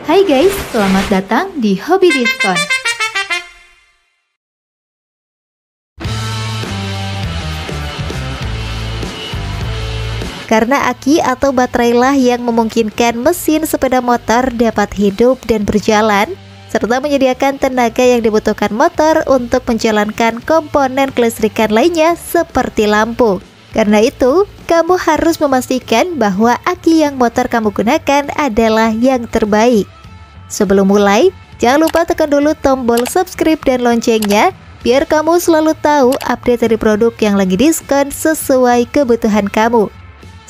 Hai guys, selamat datang di Hobi Diskon. Karena aki atau baterailah yang memungkinkan mesin sepeda motor dapat hidup dan berjalan, serta menyediakan tenaga yang dibutuhkan motor untuk menjalankan komponen kelistrikan lainnya seperti lampu. Karena itu, kamu harus memastikan bahwa aki yang motor kamu gunakan adalah yang terbaik. Sebelum mulai, jangan lupa tekan dulu tombol subscribe dan loncengnya, biar kamu selalu tahu update dari produk yang lagi diskon sesuai kebutuhan kamu.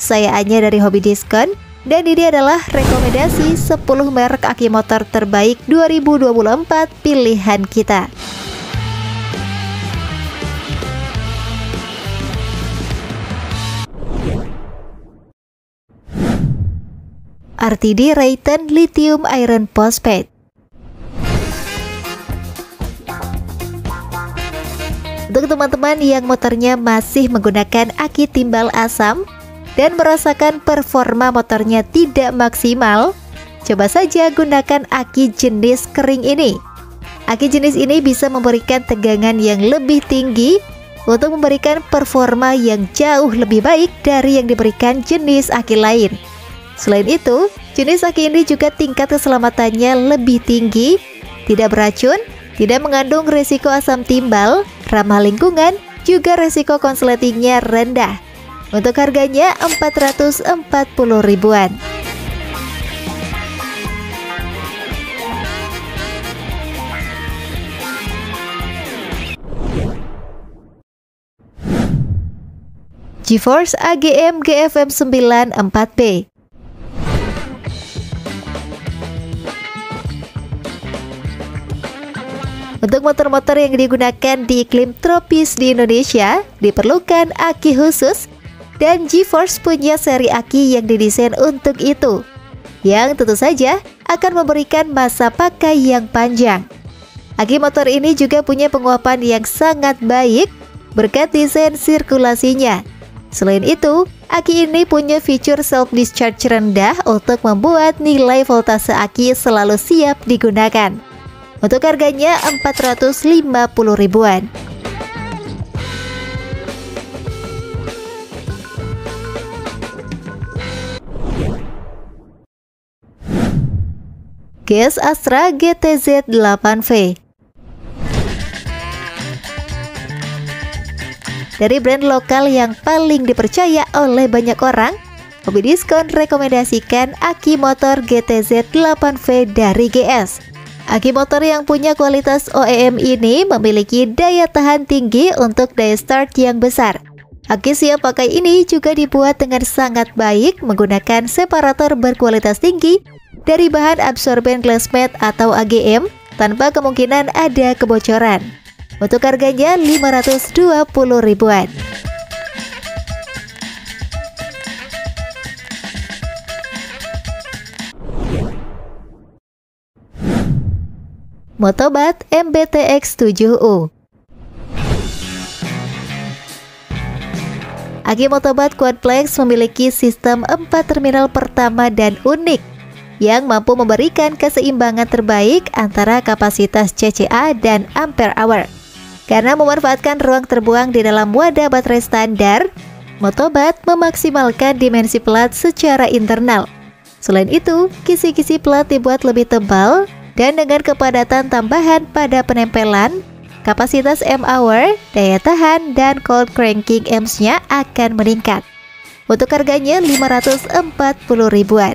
Saya Anya dari Hobi Diskon, dan ini adalah rekomendasi 10 merek aki motor terbaik 2024 pilihan kita. RTD Rayton Lithium Iron Phosphate. Untuk teman-teman yang motornya masih menggunakan aki timbal asam dan merasakan performa motornya tidak maksimal, coba saja gunakan aki jenis kering ini. Aki jenis ini bisa memberikan tegangan yang lebih tinggi untuk memberikan performa yang jauh lebih baik dari yang diberikan jenis aki lain. Selain itu, jenis aki ini juga tingkat keselamatannya lebih tinggi, tidak beracun, tidak mengandung risiko asam timbal, ramah lingkungan, juga risiko konsletingnya rendah. Untuk harganya 440 ribuan. GeForce AGM GFM 9 4B. Untuk motor-motor yang digunakan di iklim tropis di Indonesia, diperlukan aki khusus, dan GeForce punya seri aki yang didesain untuk itu, yang tentu saja akan memberikan masa pakai yang panjang. Aki motor ini juga punya penguapan yang sangat baik berkat desain sirkulasinya. Selain itu, aki ini punya fitur self-discharge rendah untuk membuat nilai voltase aki selalu siap digunakan. Untuk harganya 450 ribuan. GS Astra GTZ 8V. Dari brand lokal yang paling dipercaya oleh banyak orang, Hobi Diskon rekomendasikan aki motor GTZ 8V dari GS. Aki motor yang punya kualitas OEM ini memiliki daya tahan tinggi untuk daya start yang besar. Aki siap pakai ini juga dibuat dengan sangat baik menggunakan separator berkualitas tinggi dari bahan absorben glass mat atau AGM tanpa kemungkinan ada kebocoran. Untuk harganya 520 ribuan. Motobat MBTX7U. Aki Motobat Quadplex memiliki sistem 4 terminal pertama dan unik yang mampu memberikan keseimbangan terbaik antara kapasitas CCA dan ampere hour. Karena memanfaatkan ruang terbuang di dalam wadah baterai standar, Motobat memaksimalkan dimensi plat secara internal. Selain itu, kisi-kisi plat dibuat lebih tebal dan dengan kepadatan tambahan pada penempelan, kapasitas M-hour, daya tahan, dan cold cranking amps-nya akan meningkat. Untuk harganya 540 ribuan.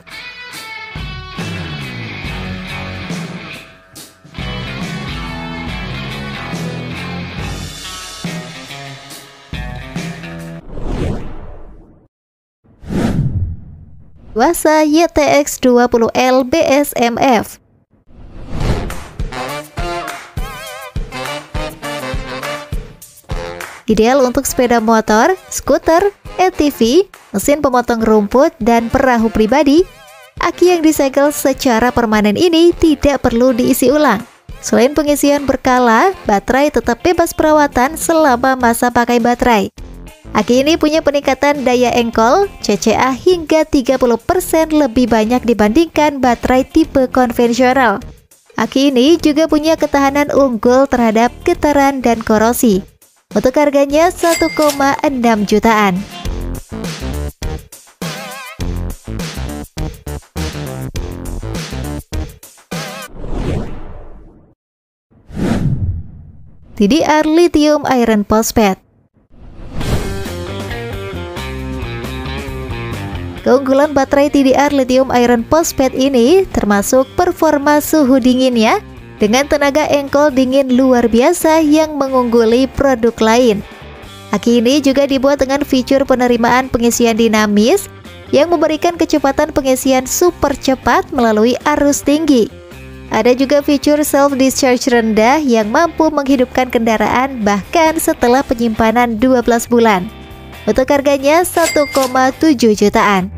Yuasa YTX 20L BSMF. Ideal untuk sepeda motor, skuter, ATV, mesin pemotong rumput, dan perahu pribadi. Aki yang disegel secara permanen ini tidak perlu diisi ulang. Selain pengisian berkala, baterai tetap bebas perawatan selama masa pakai baterai. Aki ini punya peningkatan daya engkol CCA hingga 30% lebih banyak dibandingkan baterai tipe konvensional. Aki ini juga punya ketahanan unggul terhadap getaran dan korosi. Untuk harganya 1,6 jutaan. TDR Lithium Iron Phosphate. Keunggulan baterai TDR Lithium Iron Phosphate ini termasuk performa suhu dinginnya dengan tenaga engkol dingin luar biasa yang mengungguli produk lain. Aki ini juga dibuat dengan fitur penerimaan pengisian dinamis yang memberikan kecepatan pengisian super cepat melalui arus tinggi. Ada juga fitur self-discharge rendah yang mampu menghidupkan kendaraan bahkan setelah penyimpanan 12 bulan. Untuk harganya 1,7 jutaan.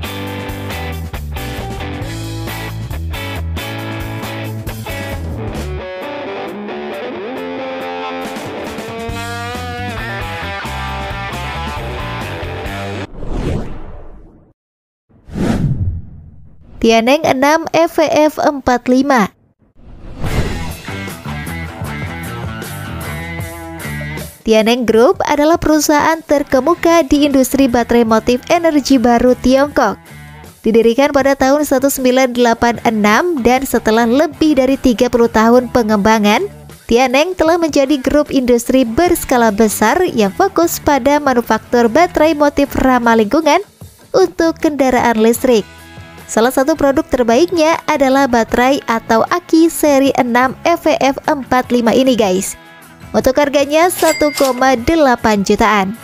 Tianeng 6 EVF 45. Tianeng Group adalah perusahaan terkemuka di industri baterai motif energi baru Tiongkok. Didirikan pada tahun 1986 dan setelah lebih dari 30 tahun pengembangan, Tianeng telah menjadi grup industri berskala besar yang fokus pada manufaktur baterai motif ramah lingkungan untuk kendaraan listrik. Salah satu produk terbaiknya adalah baterai atau aki seri 6 EVF 45 ini guys. Untuk harganya 1,8 jutaan.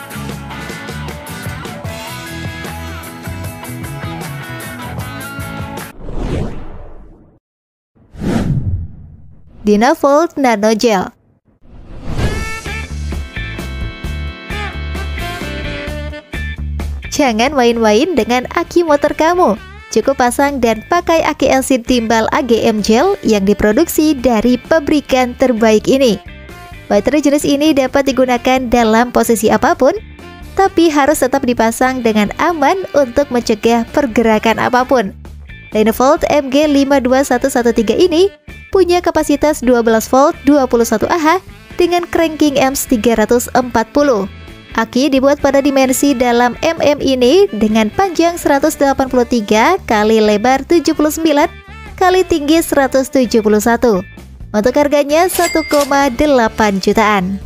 Dynavolt Nano Gel. Jangan main-main dengan aki motor kamu. Cukup pasang dan pakai aki LC timbal AGM Gel yang diproduksi dari pabrikan terbaik ini. Baterai jenis ini dapat digunakan dalam posisi apapun, tapi harus tetap dipasang dengan aman untuk mencegah pergerakan apapun. Dynavolt MG52113 ini punya kapasitas 12 volt 21 Ah dengan cranking amps 340. Aki dibuat pada dimensi dalam mm ini dengan panjang 183 kali lebar 79 kali tinggi 171. Untuk harganya 1,8 jutaan.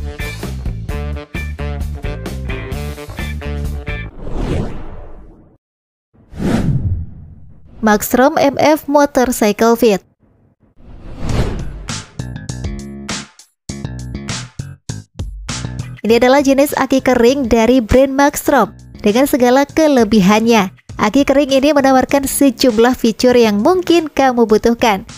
Maxstrom MF Motorcycle Fit. Ini adalah jenis aki kering dari brand Maxstrom dengan segala kelebihannya. Aki kering ini menawarkan sejumlah fitur yang mungkin kamu butuhkan.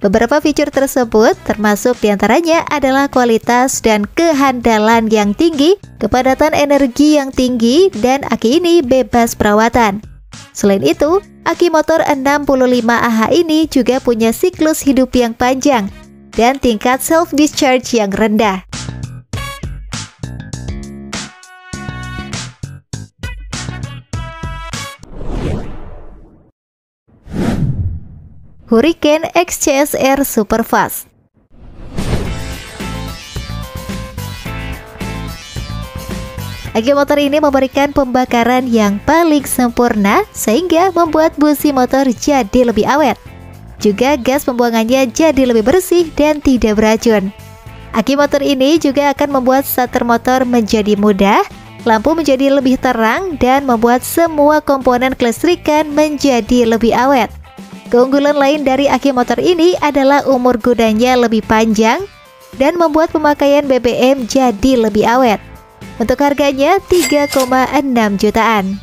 Beberapa fitur tersebut termasuk diantaranya adalah kualitas dan kehandalan yang tinggi, kepadatan energi yang tinggi, dan aki ini bebas perawatan. Selain itu, aki motor 65 Ah ini juga punya siklus hidup yang panjang dan tingkat self-discharge yang rendah. Hurricane XCSR Superfast. Aki motor ini memberikan pembakaran yang paling sempurna sehingga membuat busi motor jadi lebih awet. Juga gas pembuangannya jadi lebih bersih dan tidak beracun. Aki motor ini juga akan membuat starter motor menjadi mudah, lampu menjadi lebih terang, dan membuat semua komponen kelistrikan menjadi lebih awet. Keunggulan lain dari aki motor ini adalah umur gudangnya lebih panjang dan membuat pemakaian BBM jadi lebih awet. Untuk harganya 3,6 jutaan.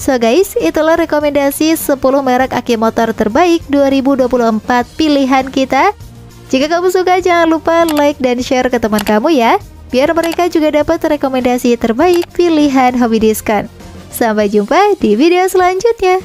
So guys, itulah rekomendasi 10 merek aki motor terbaik 2024 pilihan kita. Jika kamu suka, jangan lupa like dan share ke teman kamu ya, biar mereka juga dapat rekomendasi terbaik pilihan Hobi Diskon. Sampai jumpa di video selanjutnya.